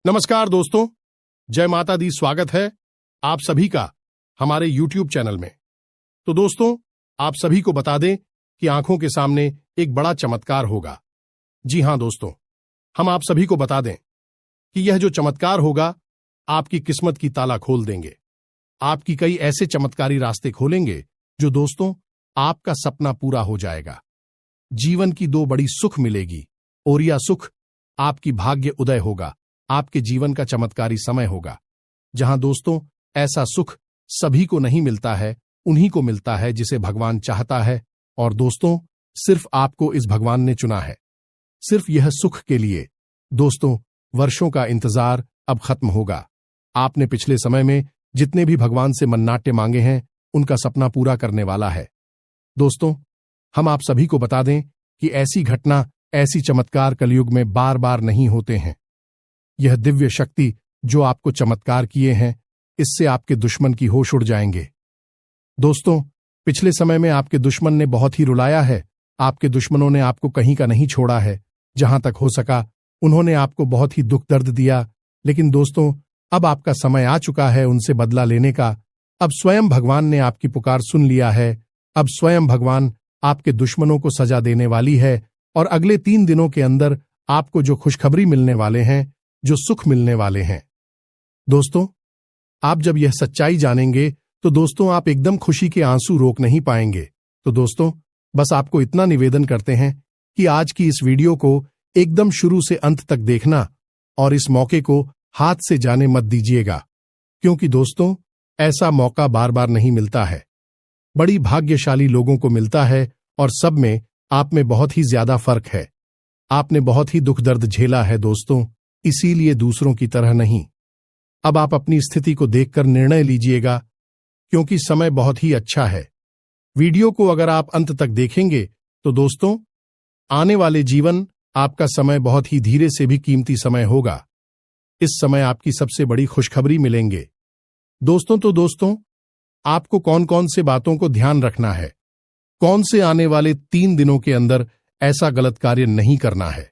नमस्कार दोस्तों, जय माता दी। स्वागत है आप सभी का हमारे YouTube चैनल में। तो दोस्तों, आप सभी को बता दें कि आंखों के सामने एक बड़ा चमत्कार होगा। जी हां दोस्तों, हम आप सभी को बता दें कि यह जो चमत्कार होगा आपकी किस्मत की ताला खोल देंगे। आपकी कई ऐसे चमत्कारी रास्ते खोलेंगे जो दोस्तों आपका सपना पूरा हो जाएगा। जीवन की दो बड़ी सुख मिलेगी और यह सुख आपकी भाग्य उदय होगा। आपके जीवन का चमत्कारी समय होगा जहां दोस्तों ऐसा सुख सभी को नहीं मिलता है, उन्हीं को मिलता है जिसे भगवान चाहता है। और दोस्तों सिर्फ आपको इस भगवान ने चुना है, सिर्फ यह सुख के लिए। दोस्तों वर्षों का इंतजार अब खत्म होगा। आपने पिछले समय में जितने भी भगवान से मन्नाटे मांगे हैं उनका सपना पूरा करने वाला है। दोस्तों हम आप सभी को बता दें कि ऐसी घटना, ऐसी चमत्कार कलयुग में बार बार नहीं होते हैं। यह दिव्य शक्ति जो आपको चमत्कार किए हैं, इससे आपके दुश्मन की होश उड़ जाएंगे। दोस्तों पिछले समय में आपके दुश्मन ने बहुत ही रुलाया है। आपके दुश्मनों ने आपको कहीं का नहीं छोड़ा है। जहां तक हो सका उन्होंने आपको बहुत ही दुख दर्द दिया। लेकिन दोस्तों अब आपका समय आ चुका है उनसे बदला लेने का। अब स्वयं भगवान ने आपकी पुकार सुन लिया है। अब स्वयं भगवान आपके दुश्मनों को सजा देने वाली है और अगले 3 दिनों के अंदर आपको जो खुशखबरी मिलने वाले हैं, जो सुख मिलने वाले हैं। दोस्तों आप जब यह सच्चाई जानेंगे तो दोस्तों आप एकदम खुशी के आंसू रोक नहीं पाएंगे। तो दोस्तों बस आपको इतना निवेदन करते हैं कि आज की इस वीडियो को एकदम शुरू से अंत तक देखना और इस मौके को हाथ से जाने मत दीजिएगा, क्योंकि दोस्तों ऐसा मौका बार बार नहीं मिलता है। बड़ी भाग्यशाली लोगों को मिलता है और सब में आप में बहुत ही ज्यादा फर्क है। आपने बहुत ही दुख दर्द झेला है दोस्तों, इसीलिए दूसरों की तरह नहीं। अब आप अपनी स्थिति को देखकर निर्णय लीजिएगा, क्योंकि समय बहुत ही अच्छा है। वीडियो को अगर आप अंत तक देखेंगे तो दोस्तों आने वाले जीवन आपका समय बहुत ही धीरे से भी कीमती समय होगा। इस समय आपकी सबसे बड़ी खुशखबरी मिलेंगे। दोस्तों आपको कौन कौन से बातों को ध्यान रखना है, कौन से आने वाले 3 दिनों के अंदर ऐसा गलत कार्य नहीं करना है,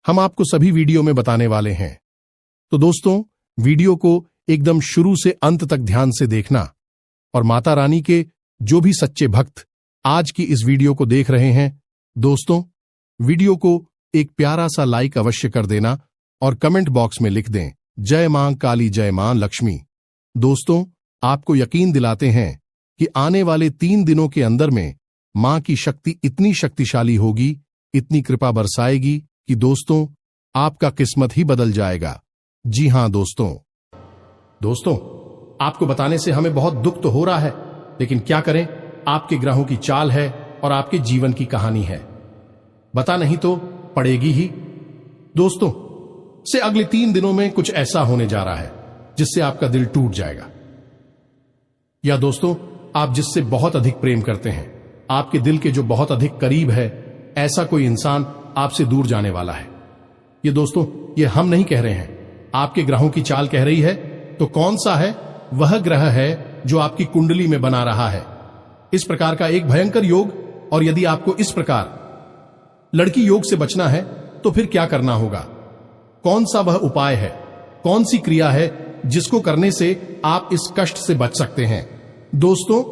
हम आपको सभी वीडियो में बताने वाले हैं। तो दोस्तों वीडियो को एकदम शुरू से अंत तक ध्यान से देखना और माता रानी के जो भी सच्चे भक्त आज की इस वीडियो को देख रहे हैं, दोस्तों वीडियो को एक प्यारा सा लाइक अवश्य कर देना और कमेंट बॉक्स में लिख दें जय मां काली, जय मां लक्ष्मी। दोस्तों आपको यकीन दिलाते हैं कि आने वाले 3 दिनों के अंदर में मां की शक्ति इतनी शक्तिशाली होगी, इतनी कृपा बरसाएगी कि दोस्तों आपका किस्मत ही बदल जाएगा। जी हां दोस्तों आपको बताने से हमें बहुत दुख तो हो रहा है, लेकिन क्या करें, आपके ग्रहों की चाल है और आपके जीवन की कहानी है। बता नहीं तो पड़ेगी ही। दोस्तों से अगले 3 दिनों में कुछ ऐसा होने जा रहा है जिससे आपका दिल टूट जाएगा। या दोस्तों आप जिससे बहुत अधिक प्रेम करते हैं, आपके दिल के जो बहुत अधिक करीब है, ऐसा कोई इंसान आपसे दूर जाने वाला है। ये दोस्तों ये हम नहीं कह रहे हैं, आपके ग्रहों की चाल कह रही है। तो कौन सा है? वह ग्रह है जो आपकी कुंडली में बना रहा है इस प्रकार का एक भयंकर योग। और यदि आपको इस प्रकार लड़की योग से बचना है तो फिर क्या करना होगा? कौन सा वह उपाय है, कौन सी क्रिया है जिसको करने से आप इस कष्ट से बच सकते हैं? दोस्तों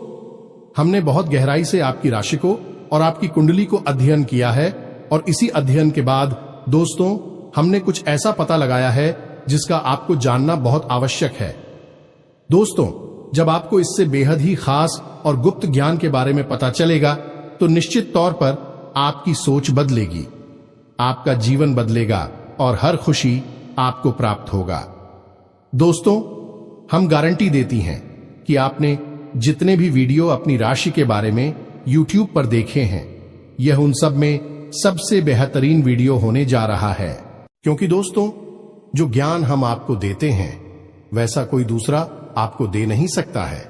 हमने बहुत गहराई से आपकी राशि को और आपकी कुंडली को अध्ययन किया है और इसी अध्ययन के बाद दोस्तों हमने कुछ ऐसा पता लगाया है जिसका आपको जानना बहुत आवश्यक है। दोस्तों जब आपको इससे बेहद ही खास और गुप्त ज्ञान के बारे में पता चलेगा तो निश्चित तौर पर आपकी सोच बदलेगी, आपका जीवन बदलेगा और हर खुशी आपको प्राप्त होगा। दोस्तों हम गारंटी देती हैं कि आपने जितने भी वीडियो अपनी राशि के बारे में YouTube पर देखे हैं, यह उन सब में सबसे बेहतरीन वीडियो होने जा रहा है, क्योंकि दोस्तों जो ज्ञान हम आपको देते हैं वैसा कोई दूसरा आपको दे नहीं सकता है।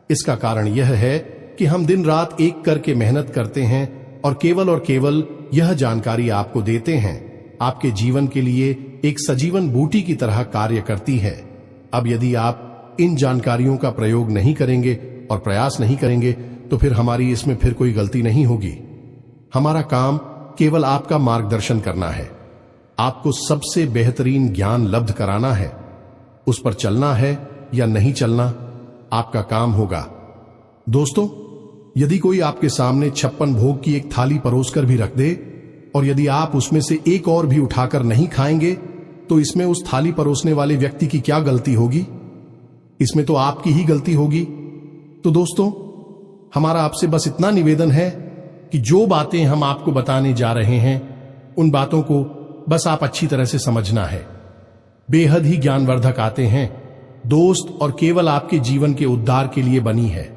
इसका कारण यह है कि हम दिन रात एक करके मेहनत करते हैं और केवल यह जानकारी आपको देते हैं। आपके जीवन के लिए एक सजीवन बूटी की तरह कार्य करती है। अब यदि आप इन जानकारियों का प्रयोग नहीं करेंगे और प्रयास नहीं करेंगे तो फिर हमारी इसमें फिर कोई गलती नहीं होगी। हमारा काम केवल आपका मार्गदर्शन करना है, आपको सबसे बेहतरीन ज्ञान लब्ध कराना है। उस पर चलना है या नहीं चलना आपका काम होगा। दोस्तों, यदि कोई आपके सामने 56 भोग की एक थाली परोसकर भी रख दे और यदि आप उसमें से एक और भी उठाकर नहीं खाएंगे, तो इसमें उस थाली परोसने वाले व्यक्ति की क्या गलती होगी? इसमें तो आपकी ही गलती होगी। तो दोस्तों, हमारा आपसे बस इतना निवेदन है कि जो बातें हम आपको बताने जा रहे हैं, उन बातों को बस आप अच्छी तरह से समझना है। बेहद ही ज्ञानवर्धक आते हैं दोस्त, और केवल आपके जीवन के उद्धार के लिए बनी है।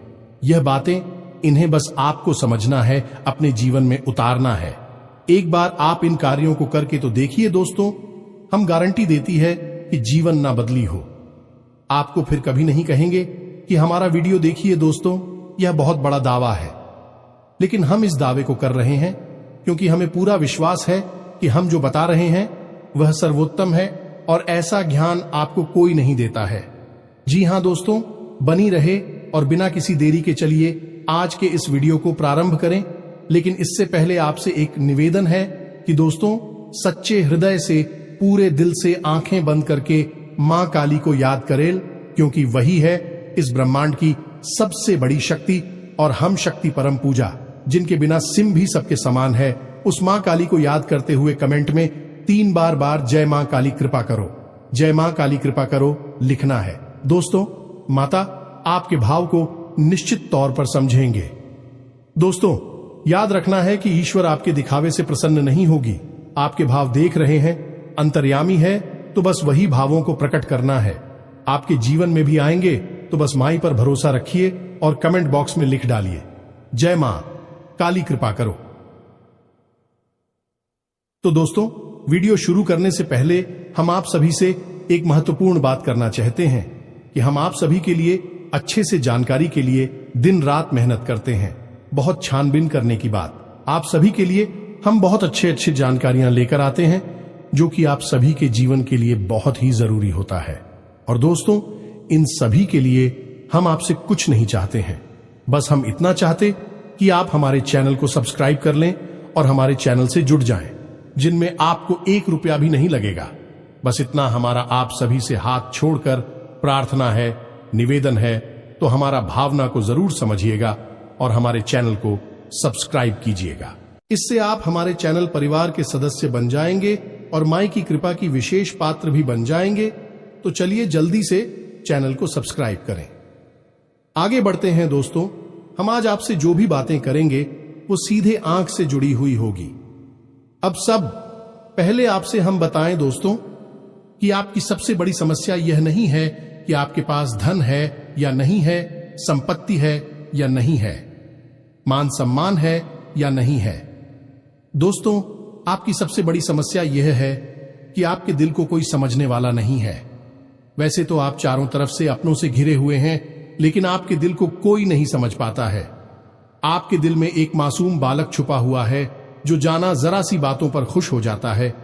यह बातें, इन्हें बस आपको समझना है, अपने जीवन में उतारना है। एक बार आप इन कार्यों को करके तो देखिए दोस्तों, हम गारंटी देती है कि जीवन ना बदली हो। आपको फिर कभी नहीं कहेंगे कि हमारा वीडियो देखिए दोस्तों, यह बहुत बड़ा दावा है। लेकिन हम इस दावे को कर रहे हैं क्योंकि हमें पूरा विश्वास है कि हम जो बता रहे हैं वह सर्वोत्तम है और ऐसा ज्ञान आपको कोई नहीं देता है। जी हां दोस्तों, बनी रहे और बिना किसी देरी के चलिए आज के इस वीडियो को प्रारंभ करें। लेकिन इससे पहले आपसे एक निवेदन है कि दोस्तों, सच्चे हृदय से, पूरे दिल से आंखें बंद करके मां काली को याद करें, क्योंकि वही है इस ब्रह्मांड की सबसे बड़ी शक्ति और हम शक्ति परम पूजा, जिनके बिना सिम भी सबके समान है। उस मां काली को याद करते हुए कमेंट में 3 बार जय मां काली कृपा करो, जय मां काली कृपा करो लिखना है। दोस्तों, माता आपके भाव को निश्चित तौर पर समझेंगे। दोस्तों, याद रखना है कि ईश्वर आपके दिखावे से प्रसन्न नहीं होगी। आपके भाव देख रहे हैं, अंतर्यामी है, तो बस वही भावों को प्रकट करना है। आपके जीवन में भी आएंगे, तो बस माई पर भरोसा रखिए और कमेंट बॉक्स में लिख डालिए, जय मां काली कृपा करो। तो दोस्तों, वीडियो शुरू करने से पहले हम आप सभी से एक महत्वपूर्ण बात करना चाहते हैं कि हम आप सभी के लिए अच्छे से जानकारी के लिए दिन रात मेहनत करते हैं। बहुत छानबीन करने की बात, आप सभी के लिए हम बहुत अच्छे जानकारियां लेकर आते हैं, जो कि आप सभी के जीवन के लिए बहुत ही जरूरी होता है। और दोस्तों, इन सभी के लिए हम आपसे कुछ नहीं चाहते हैं, बस हम इतना चाहते कि आप हमारे चैनल को सब्सक्राइब कर लें और हमारे चैनल से जुड़ जाएं, जिनमें आपको 1 रुपया भी नहीं लगेगा। बस इतना हमारा आप सभी से हाथ छोड़कर प्रार्थना है, निवेदन है। तो हमारा भावना को जरूर समझिएगा और हमारे चैनल को सब्सक्राइब कीजिएगा। इससे आप हमारे चैनल परिवार के सदस्य बन जाएंगे और माई की कृपा की विशेष पात्र भी बन जाएंगे। तो चलिए जल्दी से चैनल को सब्सक्राइब करें। आगे बढ़ते हैं दोस्तों, हम आज आपसे जो भी बातें करेंगे वो सीधे आंख से जुड़ी हुई होगी। अब सब पहले आपसे हम बताएं दोस्तों कि आपकी सबसे बड़ी समस्या यह नहीं है कि आपके पास धन है या नहीं है, संपत्ति है या नहीं है, मान सम्मान है या नहीं है। दोस्तों, आपकी सबसे बड़ी समस्या यह है कि आपके दिल को कोई समझने वाला नहीं है। वैसे तो आप चारों तरफ से अपनों से घिरे हुए हैं, लेकिन आपके दिल को कोई नहीं समझ पाता है। आपके दिल में एक मासूम बालक छुपा हुआ है, जो जाना जरा सी बातों पर खुश हो जाता है,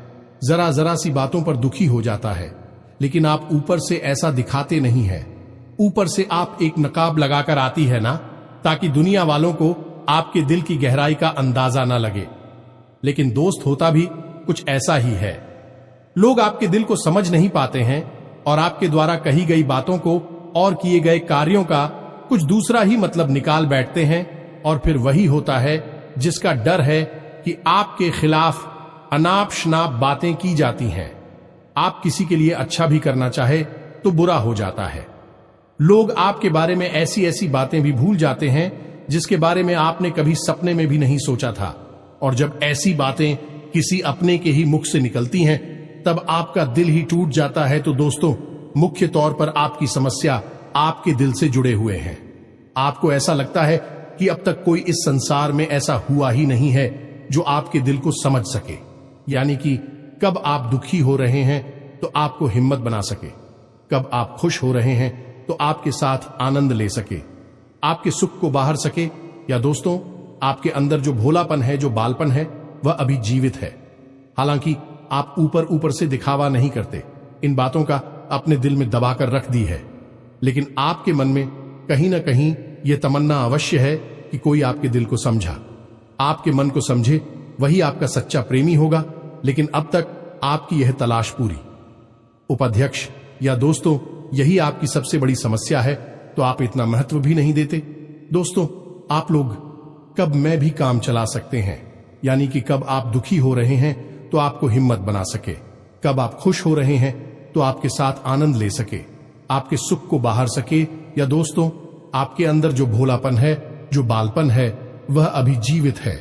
जरा सी बातों पर दुखी हो जाता है। लेकिन आप ऊपर से ऐसा दिखाते नहीं है। ऊपर से आप एक नकाब लगाकर आती है ना, ताकि दुनिया वालों को आपके दिल की गहराई का अंदाजा ना लगे। लेकिन दोस्त, होता भी कुछ ऐसा ही है। लोग आपके दिल को समझ नहीं पाते हैं और आपके द्वारा कही गई बातों को और किए गए कार्यों का कुछ दूसरा ही मतलब निकाल बैठते हैं। और फिर वही होता है जिसका डर है कि आपके खिलाफ अनाप शनाप बातें की जाती हैं। आप किसी के लिए अच्छा भी करना चाहे तो बुरा हो जाता है। लोग आपके बारे में ऐसी बातें भी भूल जाते हैं जिसके बारे में आपने कभी सपने में भी नहीं सोचा था। और जब ऐसी बातें किसी अपने के ही मुख से निकलती हैं, तब आपका दिल ही टूट जाता है। तो दोस्तों, मुख्य तौर पर आपकी समस्या आपके दिल से जुड़े हुए हैं। आपको ऐसा लगता है कि अब तक कोई इस संसार में ऐसा हुआ ही नहीं है जो आपके दिल को समझ सके। यानी कि कब आप दुखी हो रहे हैं तो आपको हिम्मत बना सके, कब आप खुश हो रहे हैं तो आपके साथ आनंद ले सके, आपके सुख को बाहर सके। या दोस्तों, आपके अंदर जो भोलापन है, जो बालपन है, वह अभी जीवित है। हालांकि आप ऊपर से दिखावा नहीं करते, इन बातों का अपने दिल में दबाकर रख दी है, लेकिन आपके मन में कहीं ना कहीं यह तमन्ना अवश्य है कि कोई आपके दिल को समझा, आपके मन को समझे, वही आपका सच्चा प्रेमी होगा। लेकिन अब तक आपकी यह तलाश पूरी। उपाध्यक्ष या दोस्तों, यही आपकी सबसे बड़ी समस्या है, तो आप इतना महत्व भी नहीं देते। दोस्तों, आप लोग कब मैं भी काम चला सकते हैं, यानी कि कब आप दुखी हो रहे हैं तो आपको हिम्मत बना सके, कब आप खुश हो रहे हैं तो आपके साथ आनंद ले सके, आपके सुख को बाहर सके। या दोस्तों, आपके अंदर जो भोलापन है, जो बालपन है, वह अभी जीवित है।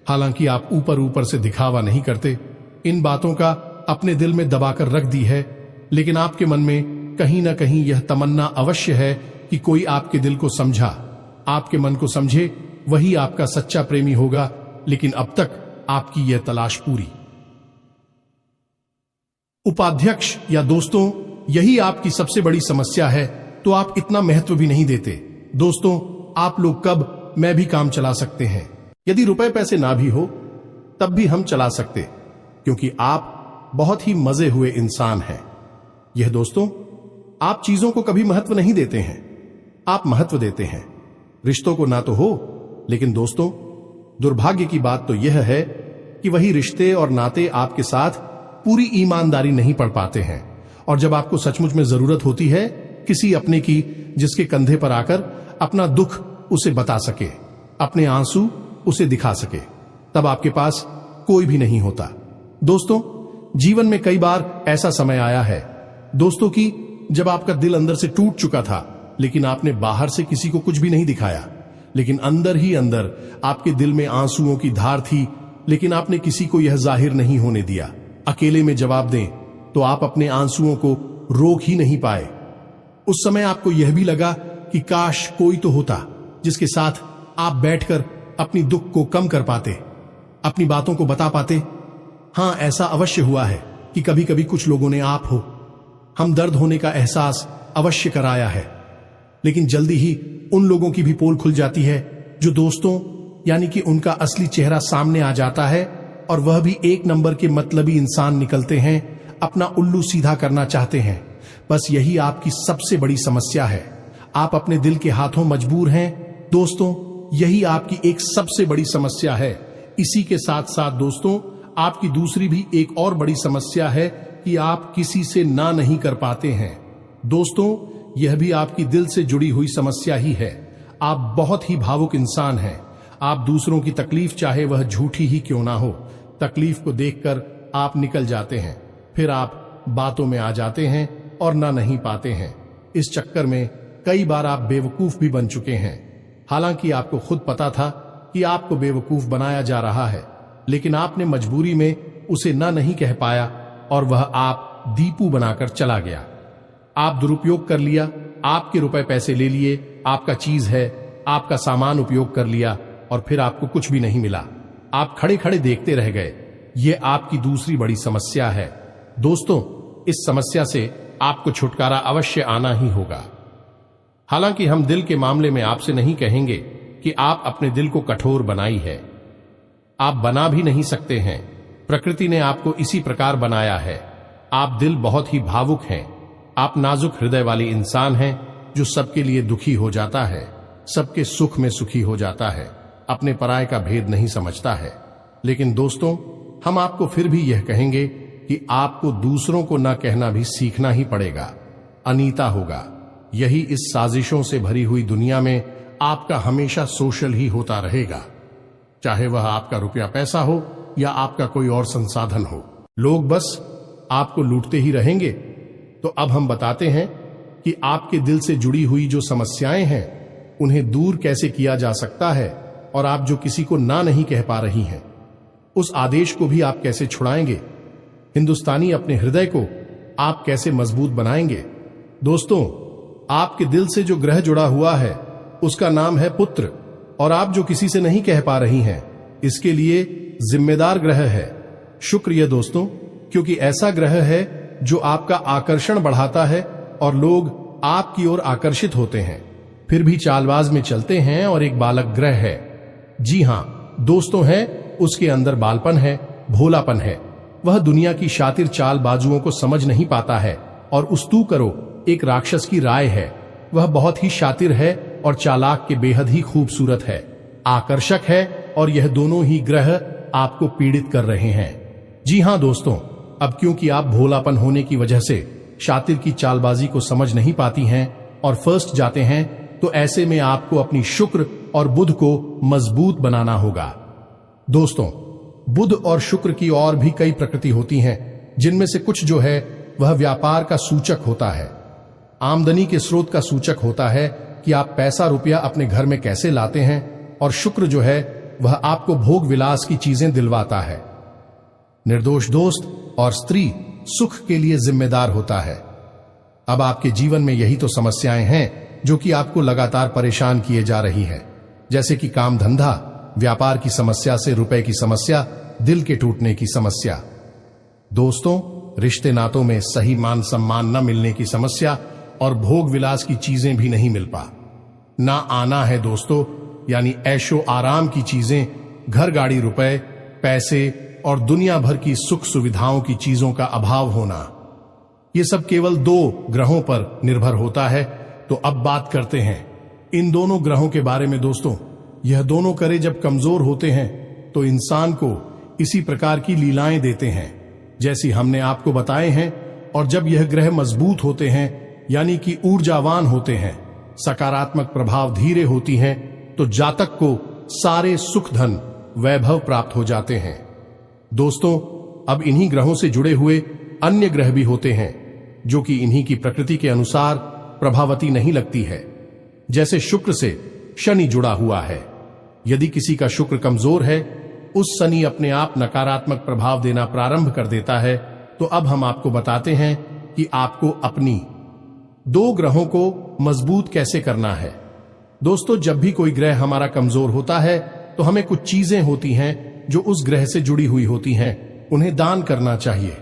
हालांकि आप ऊपर ऊपर से दिखावा नहीं करते, इन बातों का अपने दिल में दबाकर रख दी है, लेकिन आपके मन में कहीं ना कहीं यह तमन्ना अवश्य है कि कोई आपके दिल को समझा, आपके मन को समझे, वही आपका सच्चा प्रेमी होगा। लेकिन अब तक आपकी यह तलाश पूरी। उपाध्यक्ष या दोस्तों, यही आपकी सबसे बड़ी समस्या है, तो आप इतना महत्व भी नहीं देते। दोस्तों, आप लोग कब मैं भी काम चला सकते हैं, यदि रुपए पैसे ना भी हो तब भी हम चला सकते, क्योंकि आप बहुत ही मजे हुए इंसान हैं। यह दोस्तों, आप चीजों को कभी महत्व नहीं देते हैं, आप महत्व देते हैं रिश्तों को ना तो हो। लेकिन दोस्तों, दुर्भाग्य की बात तो यह है कि वही रिश्ते और नाते आपके साथ पूरी ईमानदारी नहीं पढ़ पाते हैं, और जब आपको सचमुच में जरूरत होती है किसी अपने की, जिसके कंधे पर आकर अपना दुख उसे बता सके, अपने आंसू उसे दिखा सके, तब आपके पास कोई भी नहीं होता। दोस्तों, जीवन में कई बार ऐसा समय आया है दोस्तों कि जब आपका दिल अंदर से टूट चुका था, लेकिन आपने बाहर से किसी को कुछ भी नहीं दिखाया, लेकिन अंदर ही अंदर आपके दिल में आंसुओं की धार थी, लेकिन आपने किसी को यह जाहिर नहीं होने दिया। अकेले में जवाब दें तो आप अपने आंसुओं को रोक ही नहीं पाए। उस समय आपको यह भी लगा कि काश कोई तो होता जिसके साथ आप बैठकर अपनी दुख को कम कर पाते, अपनी बातों को बता पाते। हां, ऐसा अवश्य हुआ है कि कभी कभी कुछ लोगों ने आप हो हम दर्द होने का एहसास अवश्य कराया है, लेकिन जल्दी ही उन लोगों की भी पोल खुल जाती है जो दोस्तों, यानी कि उनका असली चेहरा सामने आ जाता है, और वह भी एक नंबर के मतलबी इंसान निकलते हैं, अपना उल्लू सीधा करना चाहते हैं। बस यही आपकी सबसे बड़ी समस्या है, आप अपने दिल के हाथों मजबूर हैं। दोस्तों, यही आपकी एक सबसे बड़ी समस्या है। इसी के साथ साथ दोस्तों, आपकी दूसरी भी एक और बड़ी समस्या है कि आप किसी से ना नहीं कर पाते हैं। दोस्तों, यह भी आपकी दिल से जुड़ी हुई समस्या ही है। आप बहुत ही भावुक इंसान हैं। आप दूसरों की तकलीफ, चाहे वह झूठी ही क्यों ना हो, तकलीफ को देखकर आप निकल जाते हैं, फिर आप बातों में आ जाते हैं और ना नहीं पाते हैं। इस चक्कर में कई बार आप बेवकूफ भी बन चुके हैं। हालांकि आपको खुद पता था कि आपको बेवकूफ बनाया जा रहा है, लेकिन आपने मजबूरी में उसे ना नहीं कह पाया, और वह आप दीपू बनाकर चला गया। आप दुरुपयोग कर लिया, आपके रुपए पैसे ले लिए, आपका चीज है, आपका सामान उपयोग कर लिया, और फिर आपको कुछ भी नहीं मिला। आप खड़े खड़े देखते रह गए। ये आपकी दूसरी बड़ी समस्या है। दोस्तों, इस समस्या से आपको छुटकारा अवश्य आना ही होगा। हालांकि हम दिल के मामले में आपसे नहीं कहेंगे कि आप अपने दिल को कठोर बनाई है, आप बना भी नहीं सकते हैं। प्रकृति ने आपको इसी प्रकार बनाया है। आप दिल बहुत ही भावुक हैं, आप नाजुक हृदय वाली इंसान हैं, जो सबके लिए दुखी हो जाता है, सबके सुख में सुखी हो जाता है, अपने पराये का भेद नहीं समझता है। लेकिन दोस्तों, हम आपको फिर भी यह कहेंगे कि आपको दूसरों को ना कहना भी सीखना ही पड़ेगा, अनीता होगा। यही इस साजिशों से भरी हुई दुनिया में आपका हमेशा सोशल ही होता रहेगा, चाहे वह आपका रुपया पैसा हो या आपका कोई और संसाधन हो। लोग बस आपको लूटते ही रहेंगे। तो अब हम बताते हैं कि आपके दिल से जुड़ी हुई जो समस्याएं हैं, उन्हें दूर कैसे किया जा सकता है, और आप जो किसी को ना नहीं कह पा रही हैं, उस आदेश को भी आप कैसे छुड़ाएंगे। हिंदुस्तानी अपने हृदय को आप कैसे मजबूत बनाएंगे। दोस्तों, आपके दिल से जो ग्रह जुड़ा हुआ है उसका नाम है पुत्र, और आप जो किसी से नहीं कह पा रही हैं, इसके लिए जिम्मेदार ग्रह है शुक्र। ये दोस्तों, क्योंकि ऐसा ग्रह है जो आपका आकर्षण बढ़ाता है और लोग आपकी ओर आकर्षित होते हैं, फिर भी चालबाज में चलते हैं, और एक बालक ग्रह है। जी हां दोस्तों, है उसके अंदर बालपन है, भोलापन है। वह दुनिया की शातिर चालबाजुओं को समझ नहीं पाता है, और उस तू करो एक राक्षस की राय है। वह बहुत ही शातिर है और चालाक के बेहद ही खूबसूरत है, आकर्षक है, और यह दोनों ही ग्रह आपको पीड़ित कर रहे हैं। जी हां दोस्तों, अब क्योंकि आप भोलापन होने की वजह से शातिर की चालबाजी को समझ नहीं पाती हैं और फर्स्ट जाते हैं, तो ऐसे में आपको अपनी शुक्र और बुध को मजबूत बनाना होगा। दोस्तों, बुध और शुक्र की और भी कई प्रकृति होती हैं, जिनमें से कुछ जो है वह व्यापार का सूचक होता है, आमदनी के स्रोत का सूचक होता है कि आप पैसा रुपया अपने घर में कैसे लाते हैं, और शुक्र जो है वह आपको भोग विलास की चीजें दिलवाता है। निर्दोष दोस्त और स्त्री सुख के लिए जिम्मेदार होता है। अब आपके जीवन में यही तो समस्याएं हैं जो कि आपको लगातार परेशान किए जा रही है, जैसे कि काम धंधा, व्यापार की समस्या से रुपए की समस्या, दिल के टूटने की समस्या। दोस्तों, रिश्ते नातों में सही मान सम्मान न मिलने की समस्या और भोग विलास की चीजें भी नहीं मिल पा ना आना है दोस्तों, यानी ऐशो आराम की चीजें, घर गाड़ी, रुपए, पैसे और दुनिया भर की सुख सुविधाओं की चीजों का अभाव होना। ये सब केवल 2 ग्रहों पर निर्भर होता है। तो अब बात करते हैं इन दोनों ग्रहों के बारे में। दोस्तों, यह दोनों करे जब कमजोर होते हैं तो इंसान को इसी प्रकार की लीलाएं देते हैं जैसी हमने आपको बताए हैं, और जब यह ग्रह मजबूत होते हैं यानी कि ऊर्जावान होते हैं, सकारात्मक प्रभाव धीरे होती हैं, तो जातक को सारे सुख धन वैभव प्राप्त हो जाते हैं। दोस्तों, अब इन्हीं ग्रहों से जुड़े हुए अन्य ग्रह भी होते हैं जो कि इन्हीं की प्रकृति के अनुसार प्रभावती नहीं लगती है। जैसे शुक्र से शनि जुड़ा हुआ है। यदि किसी का शुक्र कमजोर है, उस शनि अपने आप नकारात्मक प्रभाव देना प्रारंभ कर देता है। तो अब हम आपको बताते हैं कि आपको अपनी 2 ग्रहों को मजबूत कैसे करना है। दोस्तों, जब भी कोई ग्रह हमारा कमजोर होता है तो हमें कुछ चीजें होती हैं जो उस ग्रह से जुड़ी हुई होती हैं, उन्हें दान करना चाहिए।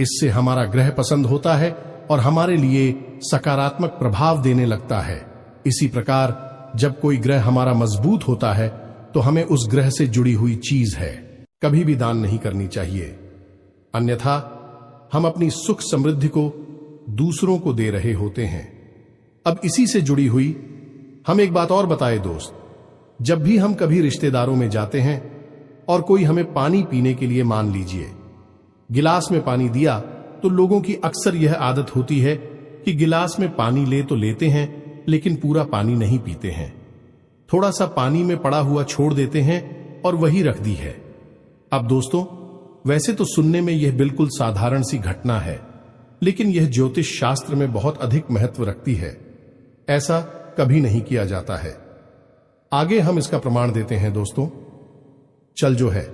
इससे हमारा ग्रह पसंद होता है और हमारे लिए सकारात्मक प्रभाव देने लगता है। इसी प्रकार जब कोई ग्रह हमारा मजबूत होता है तो हमें उस ग्रह से जुड़ी हुई चीज है कभी भी दान नहीं करनी चाहिए, अन्यथा हम अपनी सुख समृद्धि को दूसरों को दे रहे होते हैं। अब इसी से जुड़ी हुई हम एक बात और बताए दोस्त, जब भी हम कभी रिश्तेदारों में जाते हैं और कोई हमें पानी पीने के लिए, मान लीजिए गिलास में पानी दिया, तो लोगों की अक्सर यह आदत होती है कि गिलास में पानी ले तो लेते हैं लेकिन पूरा पानी नहीं पीते हैं, थोड़ा सा पानी में पड़ा हुआ छोड़ देते हैं और वही रख दी है। अब दोस्तों, वैसे तो सुनने में यह बिल्कुल साधारण सी घटना है, लेकिन यह ज्योतिष शास्त्र में बहुत अधिक महत्व रखती है। ऐसा कभी नहीं किया जाता है। आगे हम इसका प्रमाण देते हैं। दोस्तों, चल जो है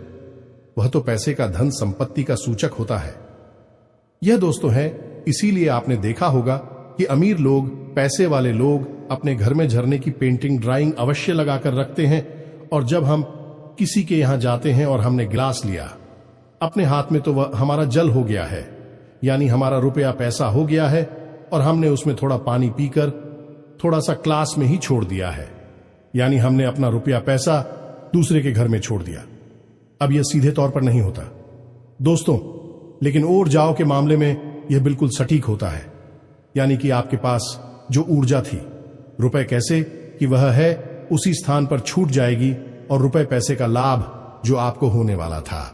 वह तो पैसे का, धन संपत्ति का सूचक होता है। यह दोस्तों है, इसीलिए आपने देखा होगा कि अमीर लोग, पैसे वाले लोग अपने घर में झरने की पेंटिंग, ड्राइंग अवश्य लगाकर रखते हैं, और जब हम किसी के यहां जाते हैं और हमने गिलास लिया अपने हाथ में, तो वह हमारा जल हो गया है, यानी हमारा रुपया पैसा हो गया है, और हमने उसमें थोड़ा पानी पीकर थोड़ा सा क्लास में ही छोड़ दिया है, यानी हमने अपना रुपया पैसा दूसरे के घर में छोड़ दिया। अब यह सीधे तौर पर नहीं होता दोस्तों, लेकिन और जाओ के मामले में यह बिल्कुल सटीक होता है, यानी कि आपके पास जो ऊर्जा थी, रुपए कैसे कि वह है उसी स्थान पर छूट जाएगी, और रुपए पैसे का लाभ जो आपको होने वाला था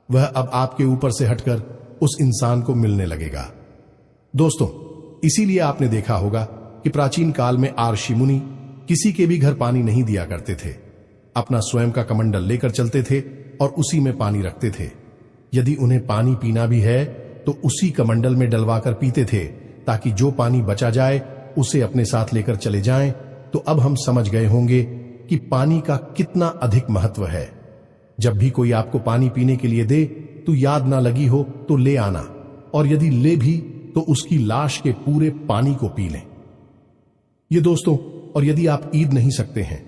वह अब आपके ऊपर से हटकर उस इंसान को मिलने लगेगा। दोस्तों, इसीलिए आपने देखा होगा कि प्राचीन काल में आर्षि मुनि किसी के भी घर पानी नहीं दिया करते थे, अपना स्वयं का कमंडल लेकर चलते थे और उसी में पानी रखते थे। यदि उन्हें पानी पीना भी है तो उसी कमंडल में डलवाकर पीते थे, ताकि जो पानी बचा जाए उसे अपने साथ लेकर चले जाएं। तो अब हम समझ गए होंगे कि पानी का कितना अधिक महत्व है। जब भी कोई आपको पानी पीने के लिए दे तो याद ना लगी हो तो ले आना, और यदि ले भी तो उसकी लाश के पूरे पानी को पी लें। ये दोस्तों, और यदि आप ईद नहीं सकते हैं,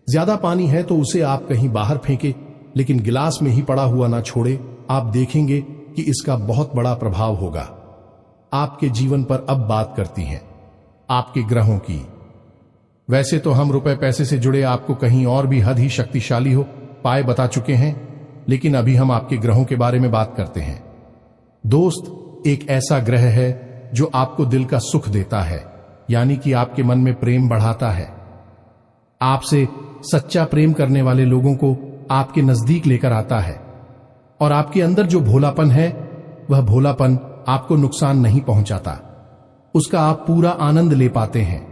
ज्यादा पानी है तो उसे आप कहीं बाहर फेंके, लेकिन गिलास में ही पड़ा हुआ ना छोड़े। आप देखेंगे कि इसका बहुत बड़ा प्रभाव होगा आपके जीवन पर। अब बात करती हैं आपके ग्रहों की। वैसे तो हम रुपए पैसे से जुड़े आपको कहीं और भी हद ही शक्तिशाली हो पाए बता चुके हैं, लेकिन अभी हम आपके ग्रहों के बारे में बात करते हैं। दोस्त, एक ऐसा ग्रह है जो आपको दिल का सुख देता है, यानी कि आपके मन में प्रेम बढ़ाता है, आपसे सच्चा प्रेम करने वाले लोगों को आपके नजदीक लेकर आता है, और आपके अंदर जो भोलापन है वह भोलापन आपको नुकसान नहीं पहुंचाता, उसका आप पूरा आनंद ले पाते हैं।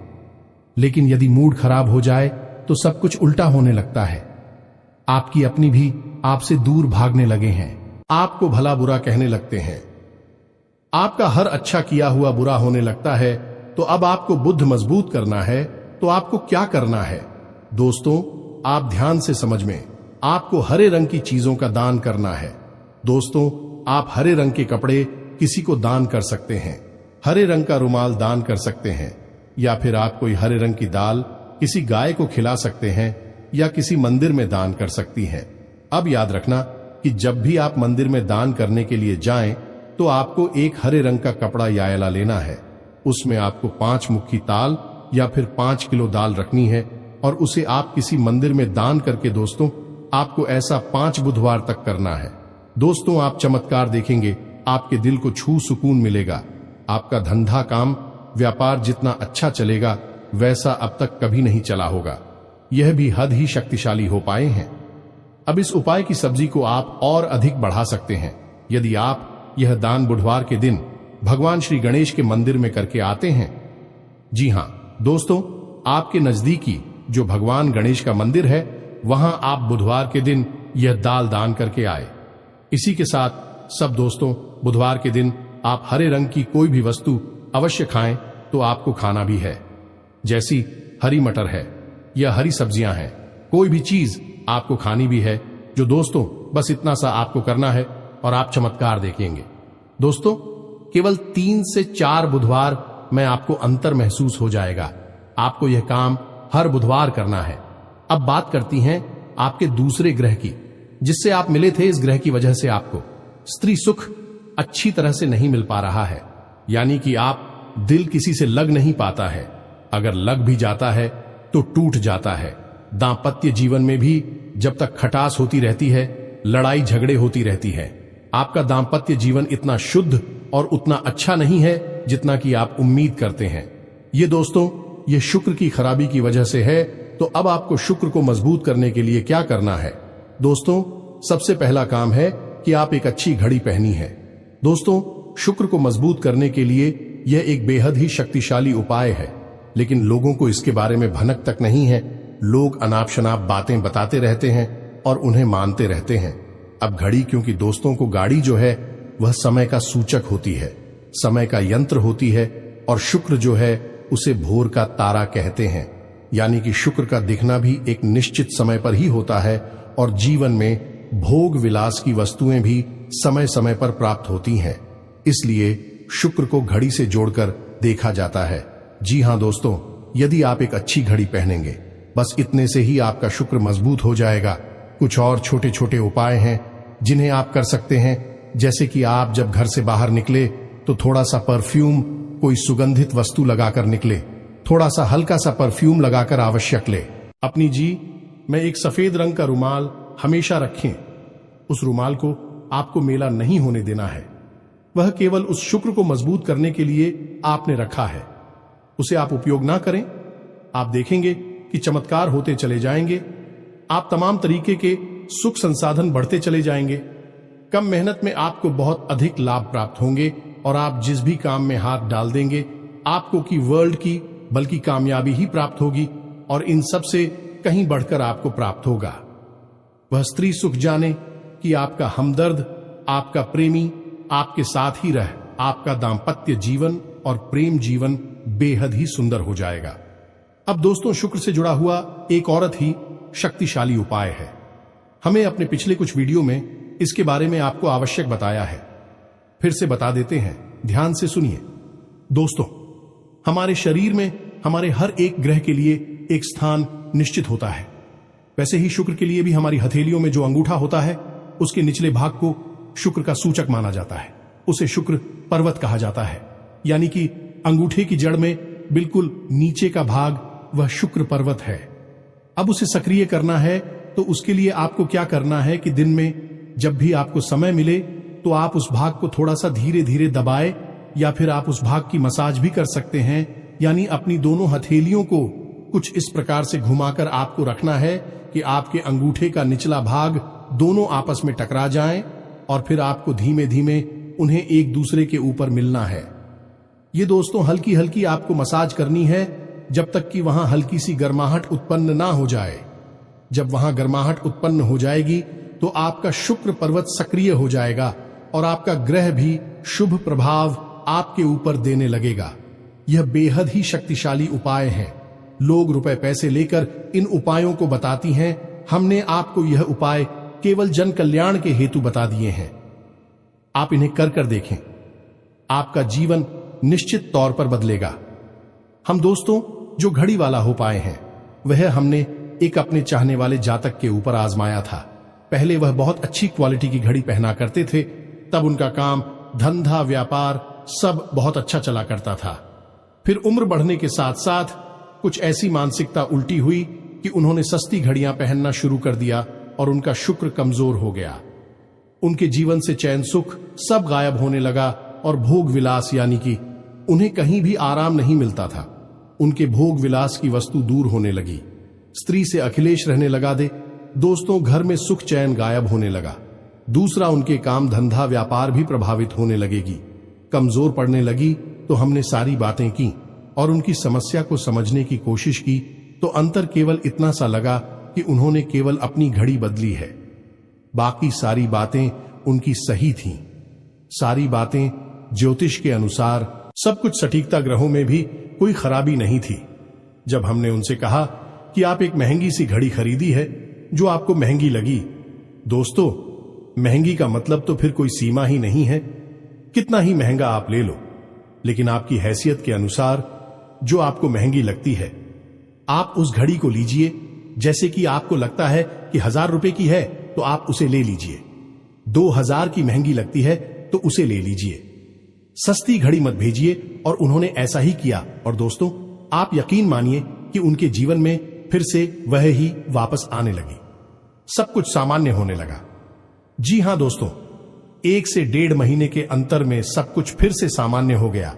लेकिन यदि मूड खराब हो जाए तो सब कुछ उल्टा होने लगता है। आपकी अपनी भी आपसे दूर भागने लगे हैं, आपको भला बुरा कहने लगते हैं, आपका हर अच्छा किया हुआ बुरा होने लगता है। तो अब आपको बुद्ध मजबूत करना है तो आपको क्या करना है? दोस्तों, आप ध्यान से समझ में, आपको हरे रंग की चीजों का दान करना है। दोस्तों, आप हरे रंग के कपड़े किसी को दान कर सकते हैं, हरे रंग का रुमाल दान कर सकते हैं, या फिर आप कोई हरे रंग की दाल किसी गाय को खिला सकते हैं या किसी मंदिर में दान कर सकती हैं। अब याद रखना कि जब भी आप मंदिर में दान करने के लिए जाएं तो आपको एक हरे रंग का कपड़ा या आयला लेना है। उसमें आपको 5 मुट्ठी ताल या फिर 5 किलो दाल रखनी है और उसे आप किसी मंदिर में दान करके, दोस्तों, आपको ऐसा 5 बुधवार तक करना है। दोस्तों, आप चमत्कार देखेंगे, आपके दिल को छू सुकून मिलेगा। आपका धंधा काम व्यापार जितना अच्छा चलेगा वैसा अब तक कभी नहीं चला होगा। यह भी हद ही शक्तिशाली हो पाए हैं। अब इस उपाय की सब्जी को आप और अधिक बढ़ा सकते हैं। यदि आप यह दान बुधवार के दिन भगवान श्री गणेश के मंदिर में करके आते हैं। जी हां दोस्तों, आपके नजदीकी जो भगवान गणेश का मंदिर है, वहां आप बुधवार के दिन यह दाल दान करके आए। इसी के साथ सब दोस्तों, बुधवार के दिन आप हरे रंग की कोई भी वस्तु अवश्य खाएं तो आपको खाना भी है, जैसी हरी मटर है या हरी सब्जियां हैं, कोई भी चीज आपको खानी भी है। जो दोस्तों, बस इतना सा आपको करना है और आप चमत्कार देखेंगे। दोस्तों, केवल 3 से 4 बुधवार में आपको अंतर महसूस हो जाएगा। आपको यह काम हर बुधवार करना है। अब बात करती हैं आपके दूसरे ग्रह की, जिससे आप मिले थे। इस ग्रह की वजह से आपको स्त्री सुख अच्छी तरह से नहीं मिल पा रहा है, यानी कि आप दिल किसी से लग नहीं पाता है। अगर लग भी जाता है तो टूट जाता है। दांपत्य जीवन में भी जब तक खटास होती रहती है, लड़ाई झगड़े होती रहती है। आपका दांपत्य जीवन इतना शुद्ध और उतना अच्छा नहीं है जितना कि आप उम्मीद करते हैं। ये दोस्तों, ये शुक्र की खराबी की वजह से है। तो अब आपको शुक्र को मजबूत करने के लिए क्या करना है? दोस्तों, सबसे पहला काम है कि आप एक अच्छी घड़ी पहनी है। दोस्तों, शुक्र को मजबूत करने के लिए यह एक बेहद ही शक्तिशाली उपाय है, लेकिन लोगों को इसके बारे में भनक तक नहीं है। लोग अनाप शनाप बातें बताते रहते हैं और उन्हें मानते रहते हैं। अब घड़ी, क्योंकि दोस्तों को गाड़ी जो है वह समय का सूचक होती है, समय का यंत्र होती है, और शुक्र जो है उसे भोर का तारा कहते हैं। यानी कि शुक्र का दिखना भी एक निश्चित समय पर ही होता है और जीवन में भोग विलास की वस्तुएं भी समय समय पर प्राप्त होती हैं। इसलिए शुक्र को घड़ी से जोड़कर देखा जाता है। जी हां दोस्तों, यदि आप एक अच्छी घड़ी पहनेंगे, बस इतने से ही आपका शुक्र मजबूत हो जाएगा। कुछ और छोटे छोटे उपाय हैं जिन्हें आप कर सकते हैं, जैसे कि आप जब घर से बाहर निकले तो थोड़ा सा परफ्यूम, कोई सुगंधित वस्तु लगाकर निकले। थोड़ा सा हल्का सा परफ्यूम लगाकर आवश्यक ले। अपनी में एक सफेद रंग का रुमाल हमेशा रखें। उस रुमाल को आपको मेला नहीं होने देना है। वह केवल उस शुक्र को मजबूत करने के लिए आपने रखा है। उसे आप उपयोग ना करें, आप देखेंगे कि चमत्कार होते चले जाएंगे। आप तमाम तरीके के सुख संसाधन बढ़ते चले जाएंगे। कम मेहनत में आपको बहुत अधिक लाभ प्राप्त होंगे और आप जिस भी काम में हाथ डाल देंगे, आपको की वर्ल्ड की बल्कि कामयाबी ही प्राप्त होगी और इन सब से कहीं बढ़कर आपको प्राप्त होगा। वह स्त्री सुख जाने कि आपका हमदर्द, आपका प्रेमी आपके साथ ही रह आपका दाम्पत्य जीवन और प्रेम जीवन बेहद ही सुंदर हो जाएगा। अब दोस्तों, शुक्र से जुड़ा हुआ एक औरत ही शक्तिशाली उपाय है। हमें अपने पिछले कुछ वीडियो में इसके बारे में आपको आवश्यक बताया है। फिर से बता देते हैं, ध्यान से सुनिए। दोस्तों, हमारे शरीर में हमारे हर एक ग्रह के लिए एक स्थान निश्चित होता है। वैसे ही शुक्र के लिए भी हमारी हथेलियों में जो अंगूठा होता है, उसके निचले भाग को शुक्र का सूचक माना जाता है। उसे शुक्र पर्वत कहा जाता है, यानी कि अंगूठे की जड़ में बिल्कुल नीचे का भाग वह शुक्र पर्वत है। अब उसे सक्रिय करना है तो उसके लिए आपको क्या करना है कि दिन में जब भी आपको समय मिले तो आप उस भाग को थोड़ा सा धीरे धीरे दबाए, या फिर आप उस भाग की मसाज भी कर सकते हैं। यानी अपनी दोनों हथेलियों को कुछ इस प्रकार से घुमाकर आपको रखना है कि आपके अंगूठे का निचला भाग दोनों आपस में टकरा जाएं और फिर आपको धीमे धीमे उन्हें एक दूसरे के ऊपर मिलना है। ये दोस्तों हल्की हल्की आपको मसाज करनी है जब तक कि वहां हल्की सी गर्माहट उत्पन्न ना हो जाए। जब वहां गर्माहट उत्पन्न हो जाएगी तो आपका शुक्र पर्वत सक्रिय हो जाएगा और आपका ग्रह भी शुभ प्रभाव आपके ऊपर देने लगेगा। यह बेहद ही शक्तिशाली उपाय है। लोग रुपए पैसे लेकर इन उपायों को बताती हैं। हमने आपको यह उपाय केवल जन कल्याण के हेतु बता दिए हैं। आप इन्हें कर देखें, आपका जीवन निश्चित तौर पर बदलेगा। हम दोस्तों जो घड़ी वाला हो पाए हैं वह हमने एक अपने चाहने वाले जातक के ऊपर आजमाया था। पहले वह बहुत अच्छी क्वालिटी की घड़ी पहना करते थे, तब उनका काम, धंधा, व्यापार सब बहुत अच्छा चला करता था। फिर उम्र बढ़ने के साथ साथ कुछ ऐसी मानसिकता उल्टी हुई कि उन्होंने सस्ती घड़ियां पहनना शुरू कर दिया और उनका शुक्र कमजोर हो गया। उनके जीवन से चैन सुख सब गायब होने लगा और भोग विलास यानी कि उन्हें कहीं भी आराम नहीं मिलता था। उनके भोग विलास की वस्तु दूर होने लगी। स्त्री से अखिलेश रहने लगा दे। दोस्तों घर में सुख चैन गायब होने लगा। दूसरा उनके काम, धंधा, व्यापार भी प्रभावित होने लगेगी। कमजोर पड़ने लगी तो हमने सारी बातें की और उनकी समस्या को समझने की कोशिश की तो अंतर केवल इतना सा लगा कि उन्होंने केवल अपनी घड़ी बदली है। बाकी सारी बातें उनकी सही थीं। सारी बातें ज्योतिष के अनुसार, सब कुछ सटीकता, ग्रहों में भी कोई खराबी नहीं थी। जब हमने उनसे कहा कि आप एक महंगी सी घड़ी खरीदी है जो आपको महंगी लगी, दोस्तों महंगी का मतलब तो फिर कोई सीमा ही नहीं है। कितना ही महंगा आप ले लो, लेकिन आपकी हैसियत के अनुसार जो आपको महंगी लगती है आप उस घड़ी को लीजिए। जैसे कि आपको लगता है कि 1000 रुपए की है तो आप उसे ले लीजिए। 2000 की महंगी लगती है तो उसे ले लीजिए। सस्ती घड़ी मत भेजिए। और उन्होंने ऐसा ही किया और दोस्तों आप यकीन मानिए कि उनके जीवन में फिर से वह ही वापस आने लगी। सब कुछ सामान्य होने लगा। जी हां दोस्तों, 1 से 1.5 महीने के अंतर में सब कुछ फिर से सामान्य हो गया,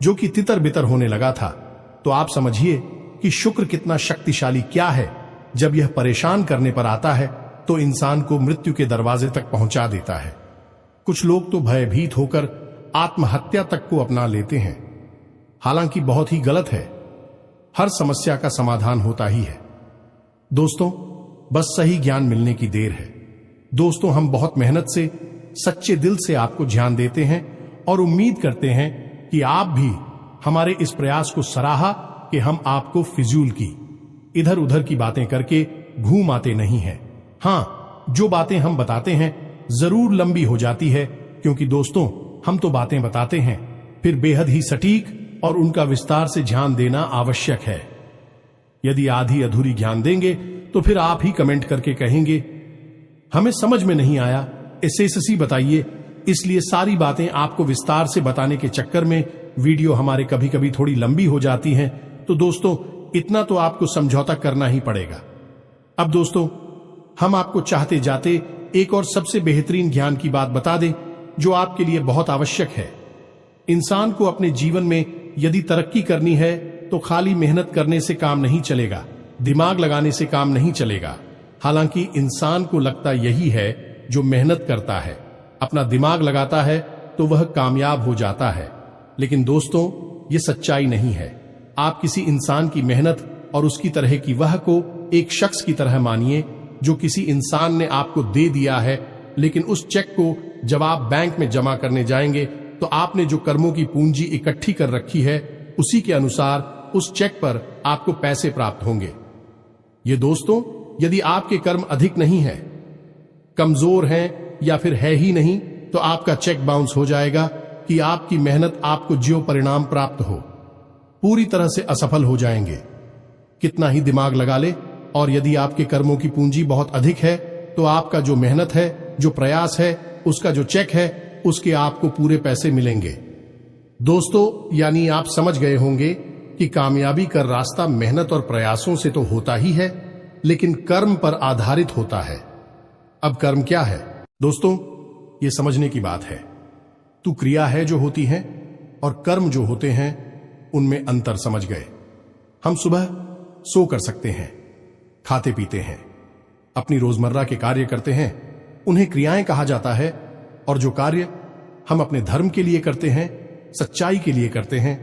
जो कि तितर बितर होने लगा था। तो आप समझिए कि शुक्र कितना शक्तिशाली क्या है। जब यह परेशान करने पर आता है तो इंसान को मृत्यु के दरवाजे तक पहुंचा देता है। कुछ लोग तो भयभीत होकर आत्महत्या तक को अपना लेते हैं, हालांकि बहुत ही गलत है। हर समस्या का समाधान होता ही है दोस्तों, बस सही ज्ञान मिलने की देर है। दोस्तों हम बहुत मेहनत से, सच्चे दिल से आपको ज्ञान देते हैं और उम्मीद करते हैं कि आप भी हमारे इस प्रयास को सराहा कि हम आपको फिजूल की, इधर उधर की बातें करके घूम आते नहीं हैं। हां, जो बातें हम बताते हैं जरूर लंबी हो जाती है, क्योंकि दोस्तों हम तो बातें बताते हैं, फिर बेहद ही सटीक और उनका विस्तार से ध्यान देना आवश्यक है। यदि आधी अधूरी ज्ञान देंगे तो फिर आप ही कमेंट करके कहेंगे हमें समझ में नहीं आया, एसएससी बताइए। इसलिए सारी बातें आपको विस्तार से बताने के चक्कर में वीडियो हमारे कभी कभी थोड़ी लंबी हो जाती हैं। तो दोस्तों इतना तो आपको समझौता करना ही पड़ेगा। अब दोस्तों हम आपको चाहते जाते एक और सबसे बेहतरीन ज्ञान की बात बता दें जो आपके लिए बहुत आवश्यक है। इंसान को अपने जीवन में यदि तरक्की करनी है तो खाली मेहनत करने से काम नहीं चलेगा, दिमाग लगाने से काम नहीं चलेगा। हालांकि इंसान को लगता यही है, जो मेहनत करता है, अपना दिमाग लगाता है तो वह कामयाब हो जाता है। लेकिन दोस्तों ये सच्चाई नहीं है। आप किसी इंसान की मेहनत और उसकी तरह की वह को एक शख्स की तरह मानिए जो किसी इंसान ने आपको दे दिया है, लेकिन उस चेक को जब आप बैंक में जमा करने जाएंगे तो आपने जो कर्मों की पूंजी इकट्ठी कर रखी है उसी के अनुसार उस चेक पर आपको पैसे प्राप्त होंगे। ये दोस्तों यदि आपके कर्म अधिक नहीं है, कमजोर हैं या फिर है ही नहीं, तो आपका चेक बाउंस हो जाएगा कि आपकी मेहनत आपको जो परिणाम प्राप्त हो पूरी तरह से असफल हो जाएंगे। कितना ही दिमाग लगा ले, और यदि आपके कर्मों की पूंजी बहुत अधिक है तो आपका जो मेहनत है, जो प्रयास है, उसका जो चेक है, उसके आपको पूरे पैसे मिलेंगे। दोस्तों यानी आप समझ गए होंगे कि कामयाबी का रास्ता मेहनत और प्रयासों से तो होता ही है, लेकिन कर्म पर आधारित होता है। अब कर्म क्या है दोस्तों, ये समझने की बात है। तो क्रिया है जो होती है और कर्म जो होते हैं उनमें अंतर समझ गए। हम सुबह सो कर सकते हैं, खाते पीते हैं, अपनी रोजमर्रा के कार्य करते हैं, उन्हें क्रियाएं कहा जाता है। और जो कार्य हम अपने धर्म के लिए करते हैं, सच्चाई के लिए करते हैं,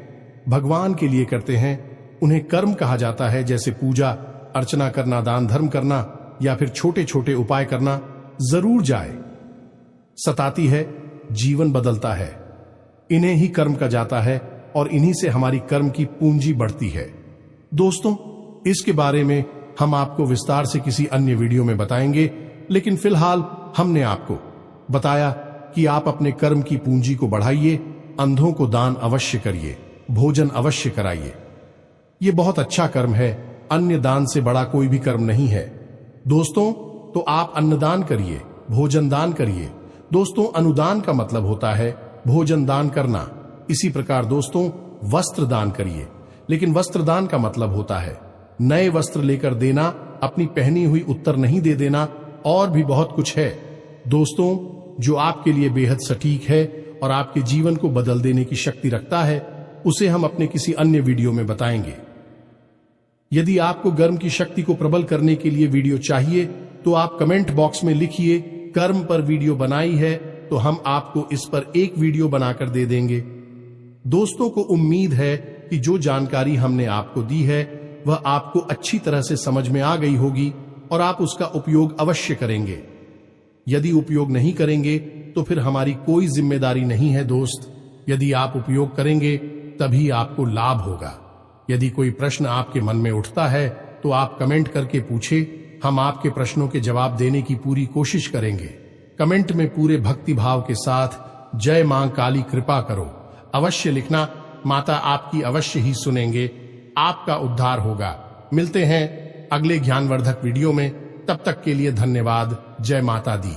भगवान के लिए करते हैं, उन्हें कर्म कहा जाता है। जैसे पूजा अर्चना करना, दान धर्म करना या फिर छोटे छोटे उपाय करना जरूर जाए। सताती है, जीवन बदलता है, इन्हें ही कर्म कहा जाता है और इन्हीं से हमारी कर्म की पूंजी बढ़ती है। दोस्तों, इसके बारे में हम आपको विस्तार से किसी अन्य वीडियो में बताएंगे, लेकिन फिलहाल हमने आपको बताया कि आप अपने कर्म की पूंजी को बढ़ाइए, अंधों को दान अवश्य करिए, भोजन अवश्य कराइए। ये बहुत अच्छा कर्म है, अन्य दान से बड़ा कोई भी कर्म नहीं है। दोस्तों, तो आप अन्नदान करिए, भोजन दान करिए। दोस्तों, अनुदान का मतलब होता है भोजन दान करना। इसी प्रकार दोस्तों, वस्त्र दान करिए, लेकिन वस्त्र दान का मतलब होता है नए वस्त्र लेकर देना, अपनी पहनी हुई उत्तर नहीं दे देना, और भी बहुत कुछ है दोस्तों जो आपके लिए बेहद सटीक है और आपके जीवन को बदल देने की शक्ति रखता है। उसे हम अपने किसी अन्य वीडियो में बताएंगे। यदि आपको कर्म की शक्ति को प्रबल करने के लिए वीडियो चाहिए तो आप कमेंट बॉक्स में लिखिए कर्म पर वीडियो बनाई है, तो हम आपको इस पर एक वीडियो बनाकर दे देंगे। दोस्तों को उम्मीद है कि जो जानकारी हमने आपको दी है वह आपको अच्छी तरह से समझ में आ गई होगी और आप उसका उपयोग अवश्य करेंगे। यदि उपयोग नहीं करेंगे तो फिर हमारी कोई जिम्मेदारी नहीं है दोस्त। यदि आप उपयोग करेंगे तभी आपको लाभ होगा। यदि कोई प्रश्न आपके मन में उठता है तो आप कमेंट करके पूछे, हम आपके प्रश्नों के जवाब देने की पूरी कोशिश करेंगे। कमेंट में पूरे भक्ति भाव के साथ जय मां काली कृपा करो अवश्य लिखना। माता आपकी अवश्य ही सुनेंगे, आपका उद्धार होगा। मिलते हैं अगले ज्ञानवर्धक वीडियो में, तब तक के लिए धन्यवाद। जय माता दी।